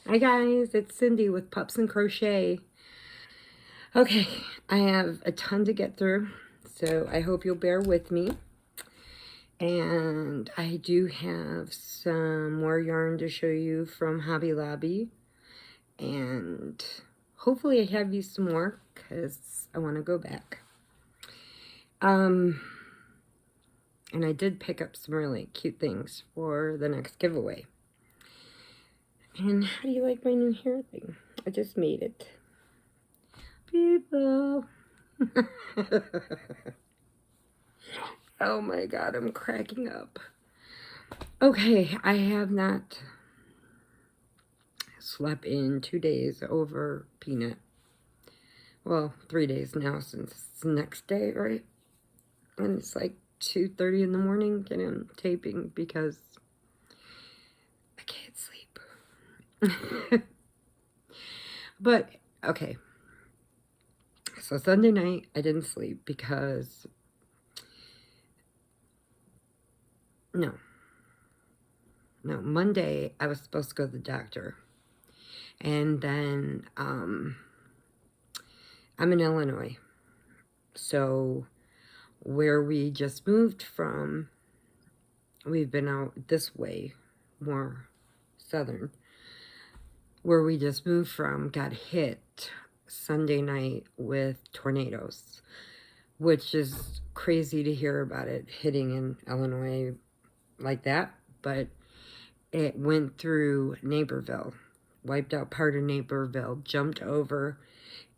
Hi guys, it's Cindy with Pups and Crochet. Okay, I have a ton to get through, so I hope you'll bear with me. And I do have some more yarn to show you from Hobby Lobby. And hopefully I have you some more, because I want to go back. And I did pick up some really cute things for the next giveaway. And how do you like my new hair thing? I just made it. People. Oh my god, I'm cracking up. Okay, I have not slept in 2 days over Peanut. Well, 3 days now since it's the next day, right? And it's like 2:30 in the morning and I'm taping because I can't sleep. But, okay. So Sunday night, I didn't sleep because... No, Monday, I was supposed to go to the doctor. And then, I'm in Illinois. So, where we just moved from, we've been out this way, more southern. Where we just moved from got hit Sunday night with tornadoes, which is crazy to hear about it hitting in Illinois like that, but it went through Naperville, wiped out part of Naperville, jumped over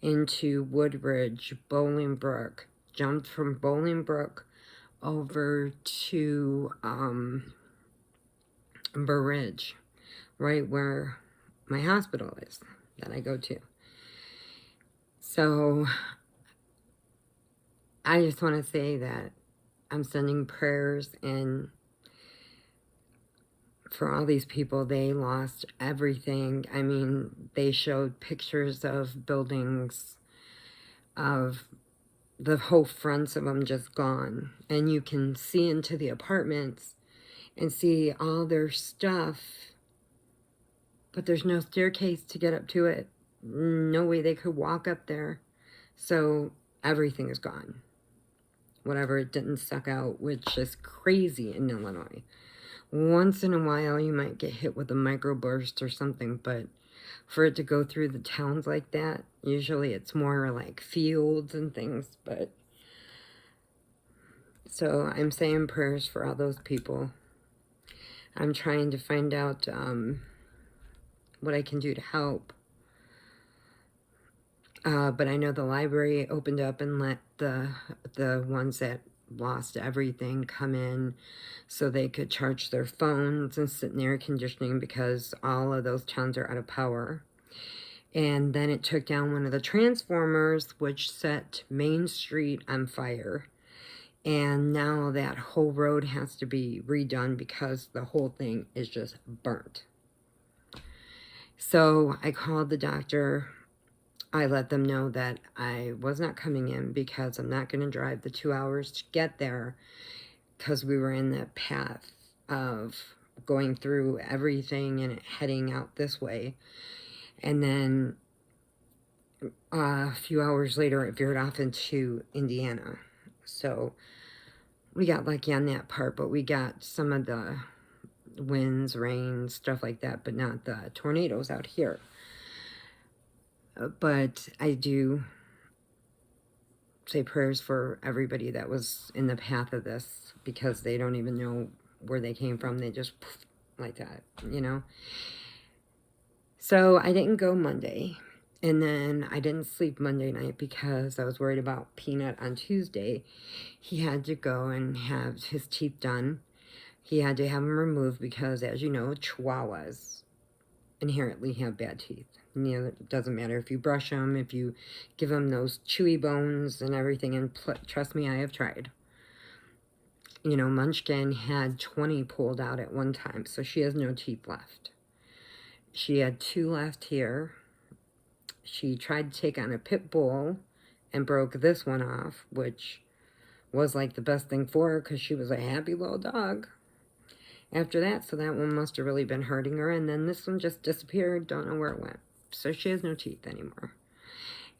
into Woodridge, Bolingbrook, jumped from Bolingbrook over to Burridge, right where my hospital is that I go to. So I just want to say that I'm sending prayers and for all these people. They lost everything. I mean, they showed pictures of buildings, of the whole fronts of them just gone. And you can see into the apartments and see all their stuff, but there's no staircase to get up to it. No way they could walk up there. So everything is gone. Whatever it didn't suck out, which is crazy in Illinois. Once in a while, you might get hit with a microburst or something, but for it to go through the towns like that, usually it's more like fields and things, but... So I'm saying prayers for all those people. I'm trying to find out what I can do to help. But I know the library opened up and let the ones that lost everything come in so they could charge their phones and sit in air conditioning because all of those towns are out of power. And then it took down one of the transformers, which set Main Street on fire. And now that whole road has to be redone because the whole thing is just burnt. So I called the doctor. I let them know that I was not coming in because I'm not going to drive the 2 hours to get there because we were in the path of going through everything and heading out this way. And then a few hours later, it veered off into Indiana. So we got lucky on that part, but we got some of the winds, rain, stuff like that, but not the tornadoes out here. But I do say prayers for everybody that was in the path of this because they don't even know where they came from. They just poof, like that, you know. So I didn't go Monday. And then I didn't sleep Monday night because I was worried about Peanut on Tuesday. He had to go and have his teeth done. He had to have them removed because, as you know, Chihuahuas inherently have bad teeth. You know, it doesn't matter if you brush them, if you give them those chewy bones and everything. And trust me, I have tried. You know, Munchkin had 20 pulled out at one time, so she has no teeth left. She had 2 left here. She tried to take on a pit bull and broke this one off, which was like the best thing for her because she was a happy little dog. after that, so that one must have really been hurting her, and then this one just disappeared, don't know where it went. So she has no teeth anymore.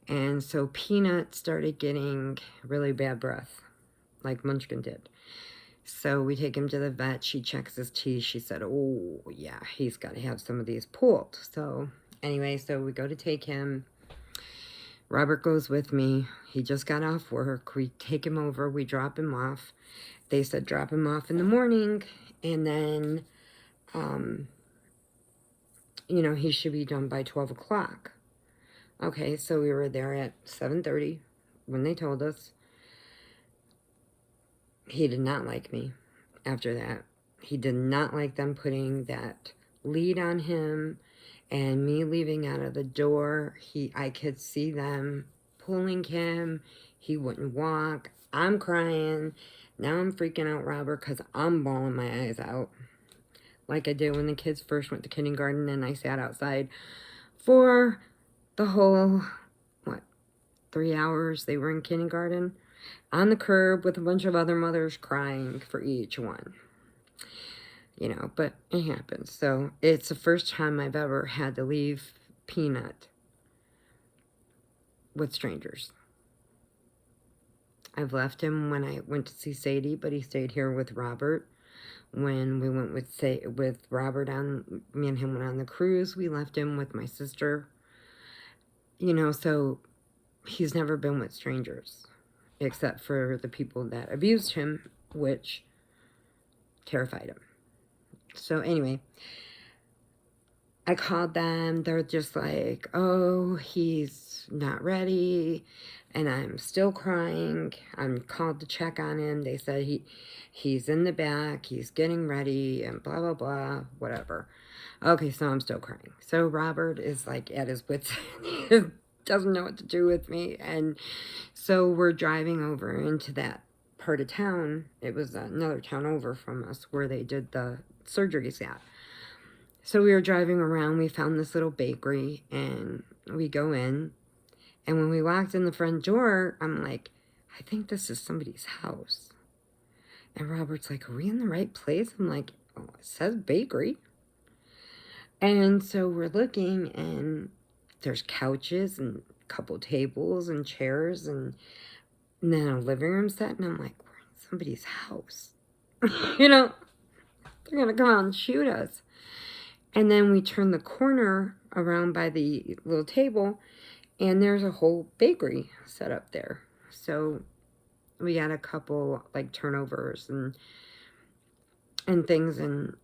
And so Peanut started getting really bad breath, like Munchkin did. So we take him to the vet, she checks his teeth, she said, oh yeah, he's got to have some of these pulled. So anyway, so we go to take him. Robert goes with me. He just got off work. We take him over, we drop him off. They said drop him off in the morning, and then, you know, he should be done by 12 o'clock. Okay, so we were there at 7:30 when they told us. He did not like me after that. He did not like them putting that lead on him and me leaving out of the door. I could see them pulling him. He wouldn't walk. I'm crying. Now I'm freaking out Robert because I'm bawling my eyes out. Like I did when the kids first went to kindergarten and I sat outside for the whole, 3 hours they were in kindergarten. On the curb with a bunch of other mothers crying for each one. You know, but it happens. So it's the first time I've ever had to leave Peanut with strangers. I've left him when I went to see Sadie, but he stayed here with Robert. When we went with Robert on, me and him went on the cruise, we left him with my sister. You know, so he's never been with strangers, except for the people that abused him, which terrified him. So anyway, I called them. They're just like, oh, he's not ready. And I'm still crying. I'm called to check on him. They said he's in the back. He's getting ready and blah, blah, blah, whatever. Okay, so I'm still crying. So Robert is like at his wits' end. Doesn't know what to do with me. And so we're driving over into that part of town. It was another town over from us where they did the surgeries at. So we were driving around, we found this little bakery, and we go in, and when we walked in the front door, I'm like, I think this is somebody's house. And Robert's like, are we in the right place? I'm like, oh, it says bakery. And so we're looking, and there's couches and a couple tables and chairs, and then a living room set, and I'm like, we're in somebody's house. You know, they're going to come out and shoot us. And then we turn the corner around by the little table, and there's a whole bakery set up there. So we got a couple, like, turnovers and things, and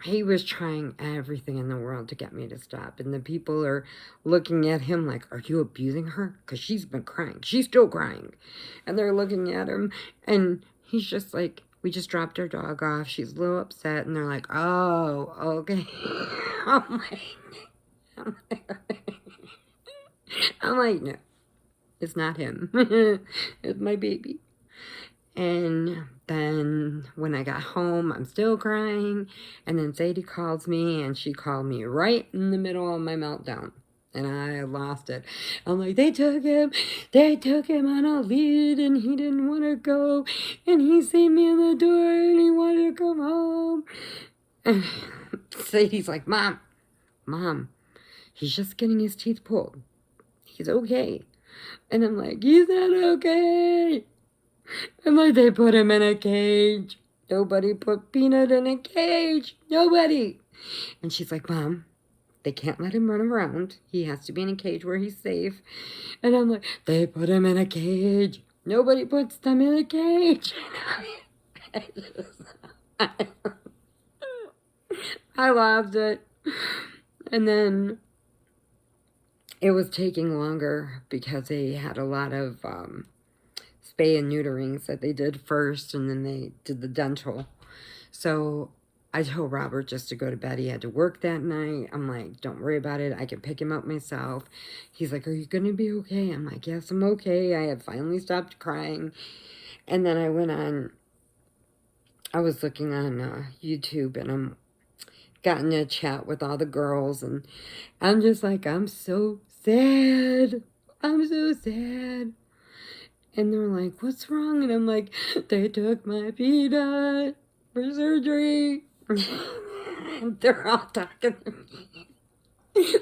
he was trying everything in the world to get me to stop. And the people are looking at him like, are you abusing her? Because she's been crying. She's still crying. And they're looking at him, and he's just like, we just dropped our dog off. She's a little upset. And they're like, oh, okay. I'm like, no, it's not him. It's my baby. And then when I got home, I'm still crying. And then Sadie calls me, and she called me right in the middle of my meltdown. And I lost it. I'm like, they took him on a lead, and he didn't want to go. And he seen me in the door, and he wanted to come home. And Sadie's like, Mom, he's just getting his teeth pulled. He's okay. And I'm like, he's not okay. I'm like, they put him in a cage. Nobody put Peanut in a cage. Nobody. And she's like, Mom, they can't let him run around. He has to be in a cage where he's safe. And I'm like, they put him in a cage. Nobody puts them in a cage. I loved it. And then it was taking longer because they had a lot of spay and neuterings that they did first, and then they did the dental. So I told Robert just to go to bed. He had to work that night. I'm like, don't worry about it. I can pick him up myself. He's like, are you going to be okay? I'm like, yes, I'm okay. I have finally stopped crying. And then I was looking on YouTube, and I'm gotten a chat with all the girls, and I'm just like, I'm so sad. I'm so sad. And they're like, what's wrong? And I'm like, they took my Peanut. for surgery. They're all talking to me.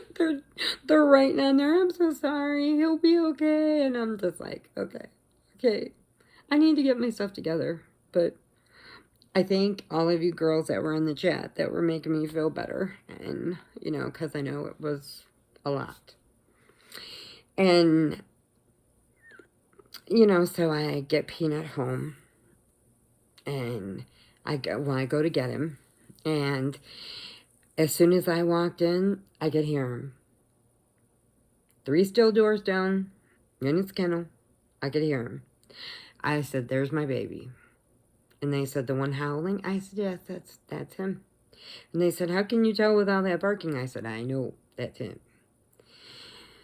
They're writing on there, I'm so sorry, he'll be okay. And I'm just like, okay. I need to get myself together. But I thank all of you girls that were in the chat that were making me feel better. And, you know, because I know it was a lot. And, you know, so I get Peanut home. And I go to get him. And as soon as I walked in, I could hear him. 3 steel doors down in his kennel. I could hear him. I said, there's my baby. And they said, the one howling? I said, yes, that's him. And they said, how can you tell with all that barking? I said, I know, that's him.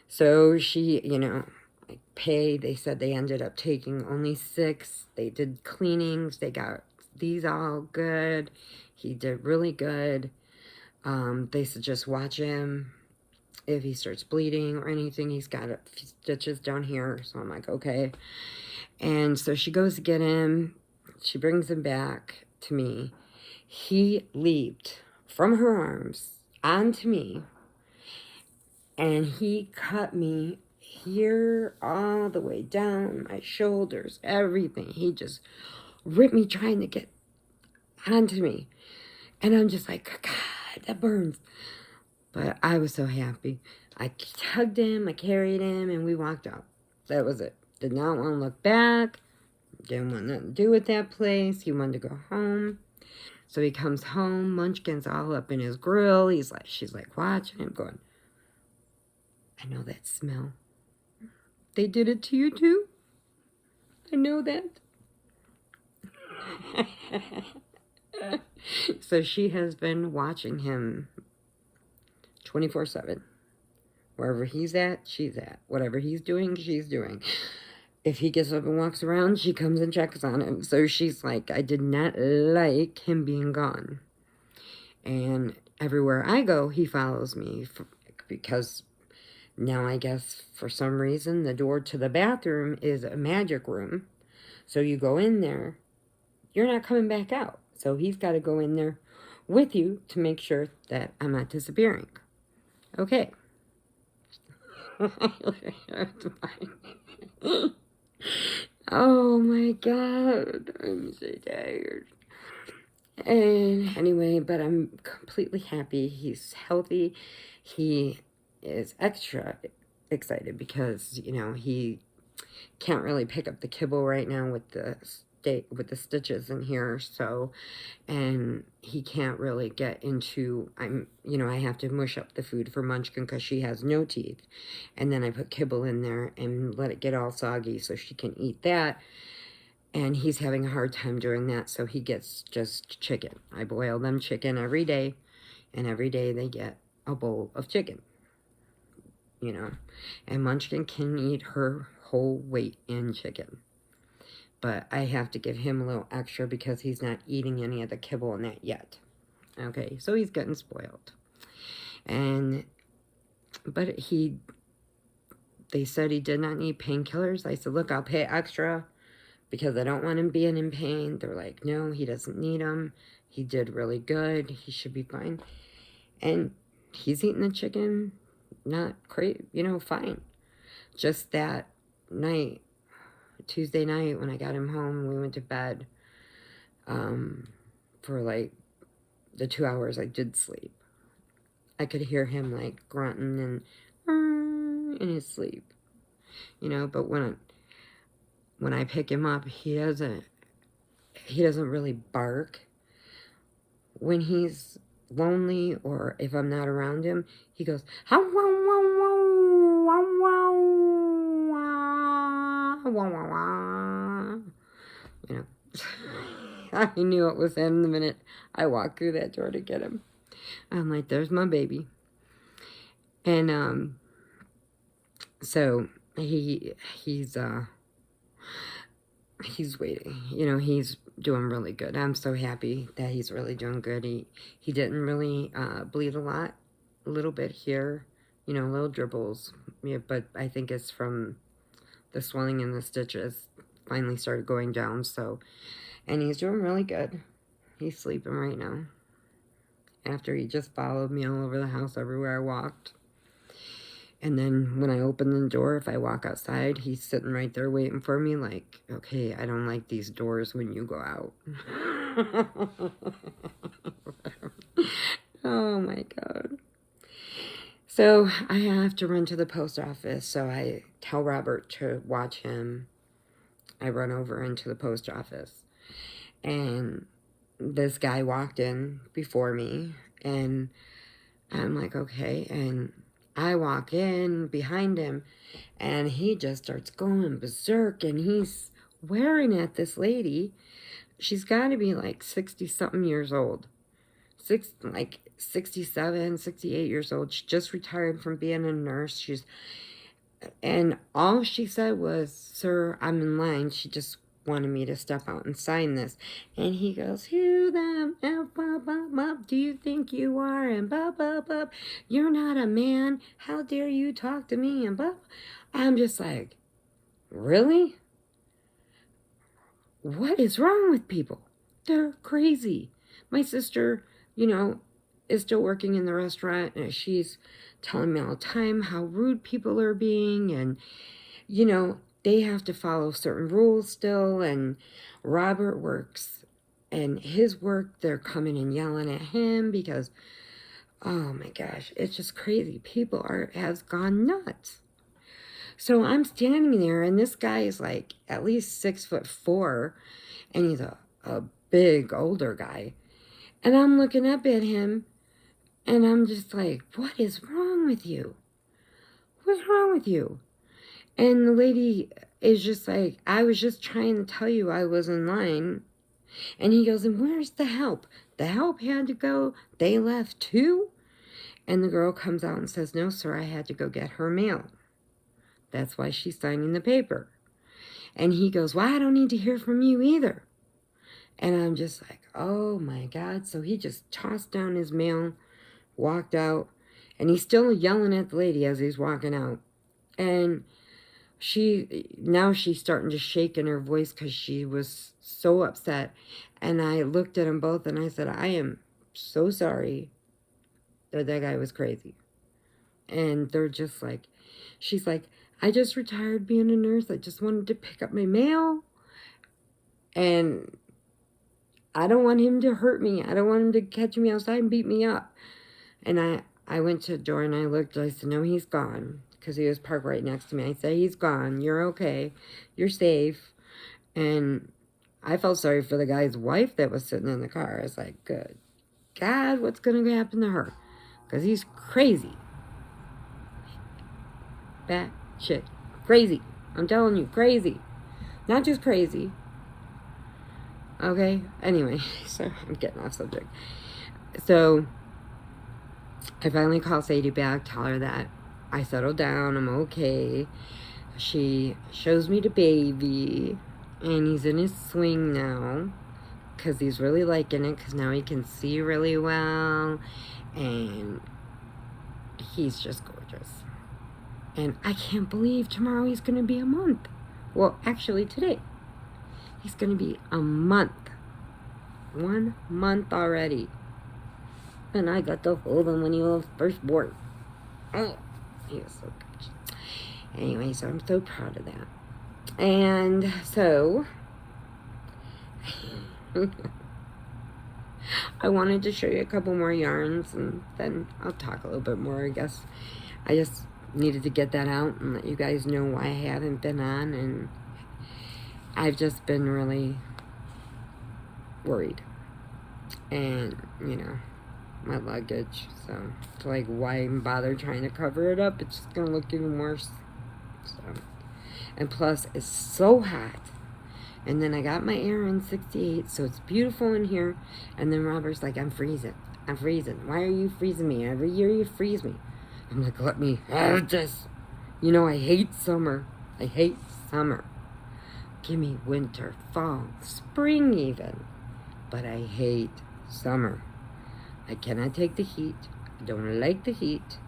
So she, you know, I paid. They said they ended up taking only 6. They did cleanings. They got these all good. He did really good. They said just watch him. If he starts bleeding or anything, he's got a few stitches down here. So I'm like, okay. And so she goes to get him. She brings him back to me. He leaped from her arms onto me. And he cut me here all the way down, my shoulders, everything. He just ripped me trying to get onto me. And I'm just like, God, that burns. But I was so happy. I hugged him, I carried him, and we walked out. That was it. Did not want to look back. Didn't want nothing to do with that place. He wanted to go home. So he comes home. Munchkin's all up in his grill. She's like watching him going, I know that smell. They did it to you too? I know that. So she has been watching him 24/7. Wherever he's at, she's at. Whatever he's doing, she's doing. If he gets up and walks around, she comes and checks on him. So she's like, I did not like him being gone. And everywhere I go, he follows me. Because now I guess for some reason, the door to the bathroom is a magic room. So you go in there, you're not coming back out. So he's got to go in there with you to make sure that I'm not disappearing. Okay. Oh my God, I'm so tired. And anyway, but I'm completely happy. He's healthy. He is extra excited because, you know, he can't really pick up the kibble right now with the stitches in here. So, and he can't really get into, you know, I have to mush up the food for Munchkin because she has no teeth. And then I put kibble in there and let it get all soggy so she can eat that. And he's having a hard time doing that, so he gets just chicken. I boil them chicken every day, and every day they get a bowl of chicken. You know, and Munchkin can eat her whole weight in chicken. But I have to give him a little extra because he's not eating any of the kibble in that yet. Okay, so he's getting spoiled. But they said he did not need painkillers. I said, look, I'll pay extra because I don't want him being in pain. They're like, no, he doesn't need them. He did really good. He should be fine. And he's eating the chicken, not crazy, you know, fine. Just that night, Tuesday night, when I got him home, we went to bed for like the 2 hours I did sleep. I could hear him like grunting and in his sleep, you know, but when I pick him up, he doesn't really bark. When he's lonely or if I'm not around him, he goes, how, wow, wow, wow, wow, wow, wow, wow, wow. You know, I knew it was him the minute I walked through that door to get him. I'm like, there's my baby. And, so he's waiting. You know, he's doing really good. I'm so happy that he's really doing good. He didn't really bleed a little bit here, you know, little dribbles. Yeah, but I think it's from the swelling and the stitches finally started going down. So, and he's doing really good. He's sleeping right now. After he just followed me all over the house everywhere I walked. And then when I open the door, if I walk outside, he's sitting right there waiting for me like, okay, I don't like these doors when you go out. Oh my God. So I have to run to the post office. So I tell Robert to watch him. I run over into the post office. And this guy walked in before me. And I'm like, okay. And I walk in behind him. And he just starts going berserk. And he's swearing at this lady. She's got to be like 60-something years old. Like 67, 68 years old. She just retired from being a nurse. And all she said was, "Sir, I'm in line." She just wanted me to step out and sign this. And he goes, "Who the do you think you are?" And blah, blah, blah. "You're not a man. How dare you talk to me?" And blah. I'm just like, really? What is wrong with people? They're crazy. My sister, is still working in the restaurant, and she's telling me all the time how rude people are being, and, they have to follow certain rules still, and Robert works, and his work, they're coming and yelling at him because, oh my gosh, it's just crazy. People has gone nuts. So I'm standing there, and this guy is like at least 6'4", and he's a big older guy. And I'm looking up at him, and I'm just like, what is wrong with you? What's wrong with you? And the lady is just like, I was just trying to tell you I was in line. And he goes, and where's the help? The help had to go. They left too? And the girl comes out and says, no, sir, I had to go get her mail. That's why she's signing the paper. And he goes, well, I don't need to hear from you either. And I'm just like, oh my God. So he just tossed down his mail, walked out, and he's still yelling at the lady as he's walking out. And she's starting to shake in her voice because she was so upset. And I looked at them both and I said, I am so sorry that guy was crazy. And they're just like, she's like, I just retired being a nurse. I just wanted to pick up my mail. And I don't want him to hurt me. I don't want him to catch me outside and beat me up. And I went to the door and I looked. I said, no, he's gone. Because he was parked right next to me. I said, he's gone. You're okay. You're safe. And I felt sorry for the guy's wife that was sitting in the car. I was like, good God, what's going to happen to her? Because he's crazy. Bat shit. Crazy. I'm telling you, crazy. Not just crazy. Okay? Anyway, so I'm getting off subject. So, I finally call Sadie back, tell her that I settled down, I'm okay. She shows me the baby, and he's in his swing now, because he's really liking it, because now he can see really well, and he's just gorgeous. And I can't believe tomorrow he's going to be a month. Well, actually today. He's going to be a month. 1 month already. And I got to hold him when he was first born. Oh, he was so good. Anyway, so I'm so proud of that. And so, I wanted to show you a couple more yarns, and then I'll talk a little bit more, I guess. I just needed to get that out and let you guys know why I haven't been on, and I've just been really worried. And, my luggage, so it's like, why even bother trying to cover it up? It's just gonna look even worse. So, and plus it's so hot. And then I got my air in 68, so it's beautiful in here. And then Robert's like, I'm freezing. Why are you freezing me? Every year you freeze me. I'm like, let me have this. I hate summer. Give me winter, fall, spring even. But I hate summer. I cannot take the heat. I don't like the heat.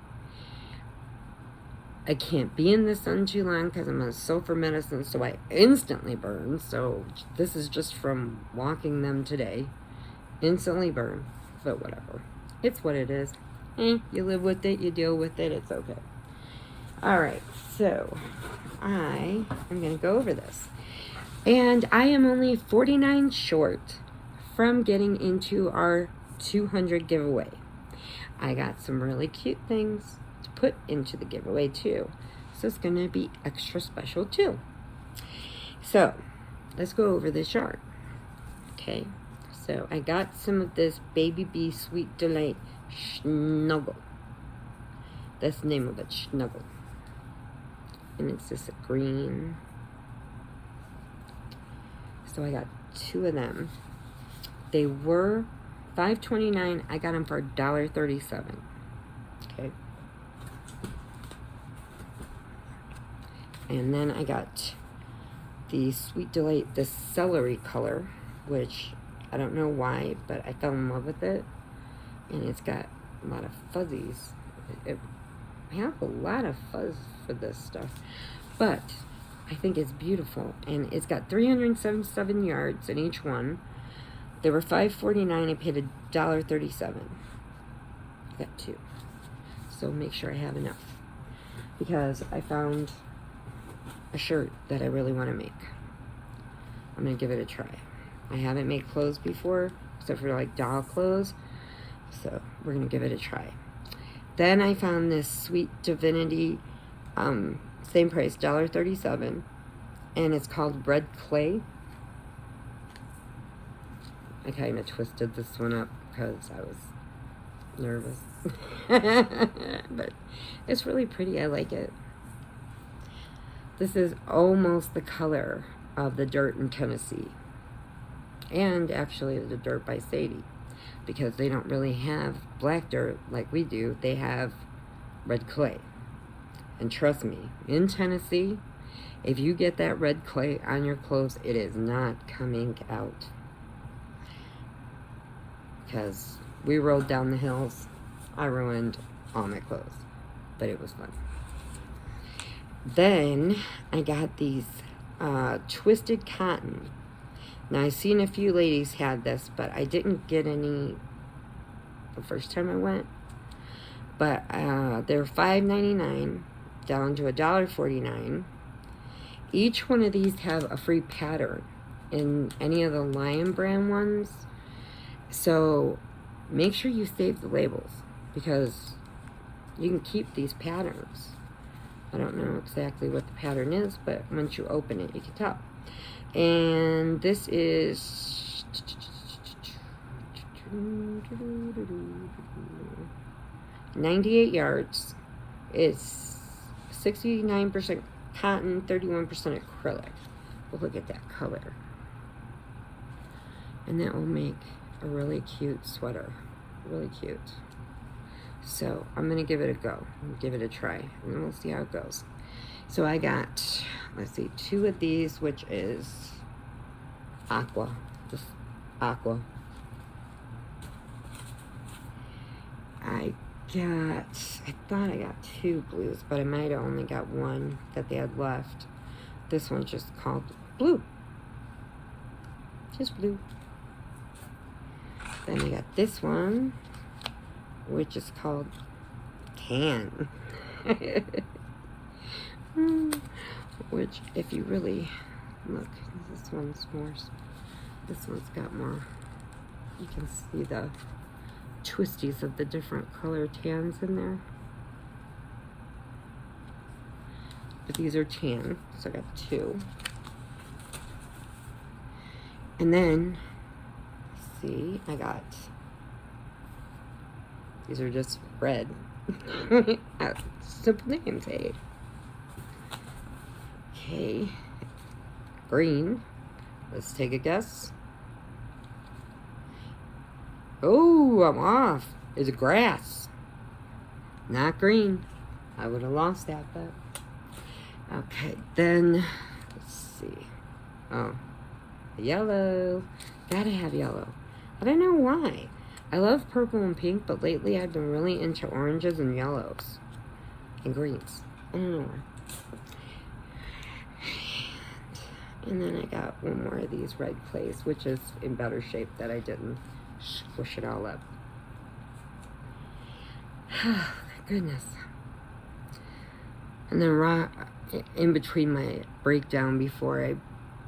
I can't be in the sun too long because I'm on sulfur medicine, so I instantly burn. So this is just from walking them today. Instantly burn, but whatever. It's what it is. You live with it, you deal with it, it's okay. Alright, so I am going to go over this. And I am only 49 short from getting into our 200 giveaway. I got some really cute things to put into the giveaway too. So it's going to be extra special too. So, let's go over this yarn. Okay, so I got some of this Baby Bee Sweet Delight Snuggle. That's the name of it, Snuggle. And it's just a green. So I got 2 of them. They were $5.29. I got them for $1.37. Okay. And then I got the Sweet Delight, the celery color, which I don't know why, but I fell in love with it. And it's got a lot of fuzzies. I have a lot of fuzz for this stuff, but I think it's beautiful. And it's got 377 yards in each one. They were $5.49. I paid $1.37. I got 2. So make sure I have enough, because I found a shirt that I really want to make. I'm going to give it a try. I haven't made clothes before, except for like doll clothes. So we're going to give it a try. Then I found this Sweet Divinity, same price, $1.37. And it's called Red Clay. I kind of twisted this one up because I was nervous. But it's really pretty. I like it. This is almost the color of the dirt in Tennessee. And actually the dirt by Sadie. Because they don't really have black dirt like we do. They have red clay. And trust me, in Tennessee, if you get that red clay on your clothes, it is not coming out. Because we rode down the hills. I ruined all my clothes. But it was fun. Then I got these twisted cotton. Now I've seen a few ladies had this, but I didn't get any the first time I went. But they're $5.99 down to $1.49. Each one of these have a free pattern in any of the Lion brand ones. So make sure you save the labels, because you can keep these patterns. I don't know exactly what the pattern is, but once you open it, you can tell. And this is 98 yards. It's 69% cotton, 31% acrylic. Well, look at that color. And that will make a really cute sweater. Really cute. So I'm going to give it a go. Give it a try. And then we'll see how it goes. So I got, let's see, 2 of these, which is aqua. Just aqua. I thought I got 2 blues, but I might have only got 1 that they had left. This one's just called blue. Just blue. Then I got this one, which is called tan. Which, if you really look, this one's got more, you can see the twisties of the different color tans in there. But these are tan, so I got 2. And then, let's see, I got, these are just red. Simple names, hey. Okay, green. Let's take a guess. Oh, I'm off. It's grass. Not green. I would have lost that, but. Okay, then, let's see. Oh, yellow. Gotta have yellow. I don't know why. I love purple and pink, but lately I've been really into oranges and yellows. And greens. I don't know why. And then I got 1 more of these red clays, which is in better shape that I didn't squish it all up. Goodness. And then in between my breakdown before I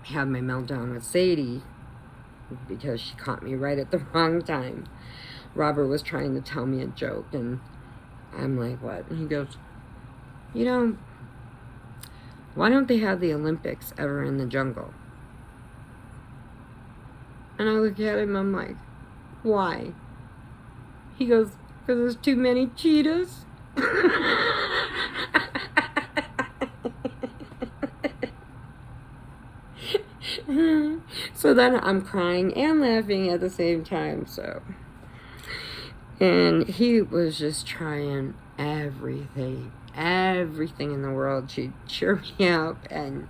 had my meltdown with Sadie, because she caught me right at the wrong time, Robert was trying to tell me a joke, and I'm like, what? And he goes, you know, why don't they have the Olympics ever in the jungle? And I look at him, I'm like, why? He goes, because there's too many cheetahs. So then I'm crying and laughing at the same time, so. And he was just trying everything in the world to cheer me up, and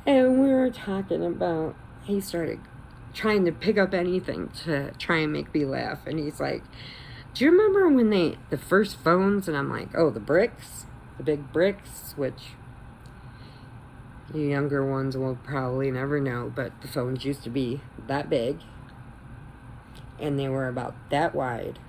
we were talking about, he started trying to pick up anything to try and make me laugh, and he's like, do you remember when the first phones? And I'm like, oh, the big bricks, which you younger ones will probably never know, but the phones used to be that big, and they were about that wide,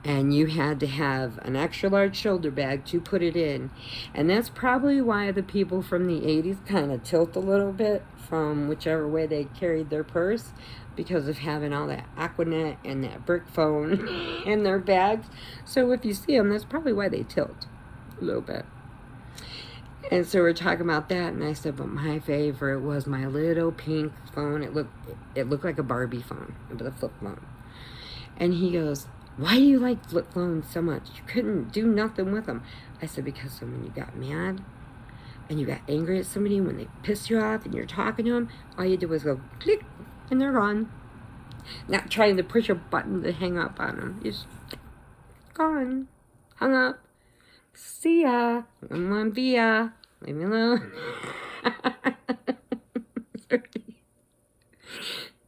and you had to have an extra large shoulder bag to put it in. And that's probably why the people from the 80s kind of tilt a little bit from whichever way they carried their purse, because of having all that Aquanet and that brick phone in their bags. So if you see them, that's probably why they tilt a little bit. And so we're talking about that, and I said, but my favorite was my little pink phone. It looked like a Barbie phone, but a flip phone. And he goes, why do you like flip phones so much? You couldn't do nothing with them. I said, because when you got mad and you got angry at somebody, when they pissed you off and you're talking to them, all you do was go click, and they're gone. Not trying to push a button to hang up on them. Just gone. Hung up. See ya. I'm via. Leave me alone.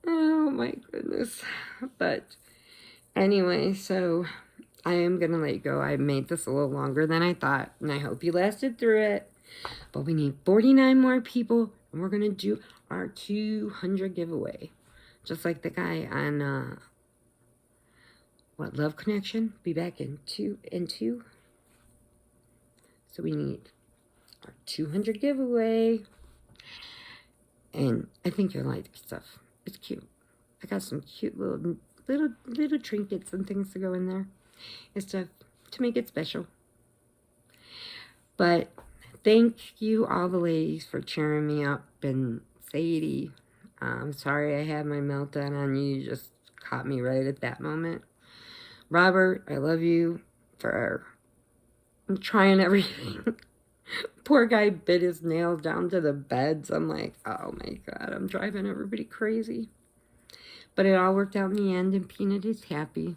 Oh my goodness. But anyway, so I am going to let you go. I made this a little longer than I thought, and I hope you lasted through it. But we need 49 more people, and we're going to do our 200 giveaway. Just like the guy on, Love Connection? Be back in two. So we need our 200 giveaway. And I think you'll like stuff. It's cute. I got some cute little trinkets and things to go in there and stuff to make it special. But thank you, all the ladies, for cheering me up. And Sadie, I'm sorry I had my meltdown on you. You just caught me right at that moment. Robert, I love you for trying everything. Poor guy bit his nail down to the beds. I'm like, oh my God, I'm driving everybody crazy. But it all worked out in the end, and Peanut is happy.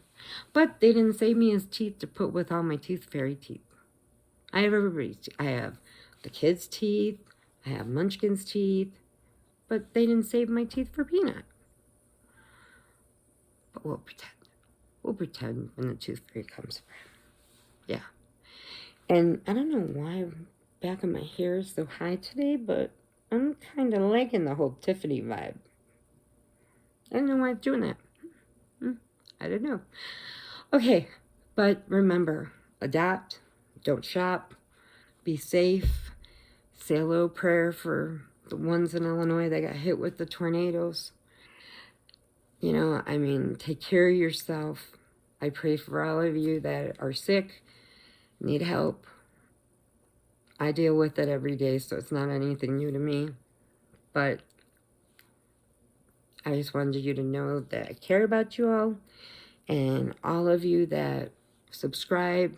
But they didn't save me his teeth to put with all my tooth fairy teeth. I have everybody's teeth. I have the kids' teeth. I have Munchkin's teeth. But they didn't save my teeth for Peanut. But we'll pretend. We'll pretend when the tooth fairy comes around. Yeah. And I don't know why back of my hair is so high today, but I'm kind of liking the whole Tiffany vibe. I don't know why I'm doing that. I don't know. Okay, but remember, adopt, don't shop, be safe, say a little prayer for the ones in Illinois that got hit with the tornadoes. You know, I mean, take care of yourself. I pray for all of you that are sick, need help. I deal with it every day, so it's not anything new to me. But I just wanted you to know that I care about you all, and all of you that subscribe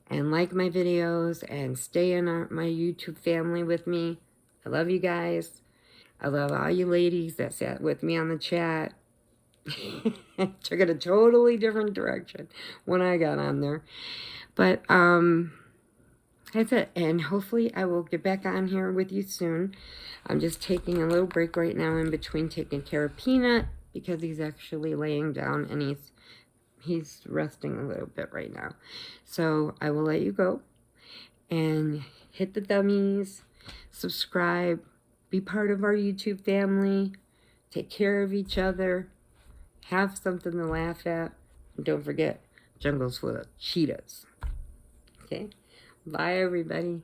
and like my videos and stay in my YouTube family with me. I love you guys. I love all you ladies that sat with me on the chat. Took it a totally different direction when I got on there. But that's it. And hopefully I will get back on here with you soon. I'm just taking a little break right now in between taking care of Peanut, because he's actually laying down and he's resting a little bit right now. So I will let you go and hit the dummies, subscribe, be part of our YouTube family, take care of each other. Have something to laugh at. And don't forget, jungle's full of cheetahs. Okay? Bye, everybody.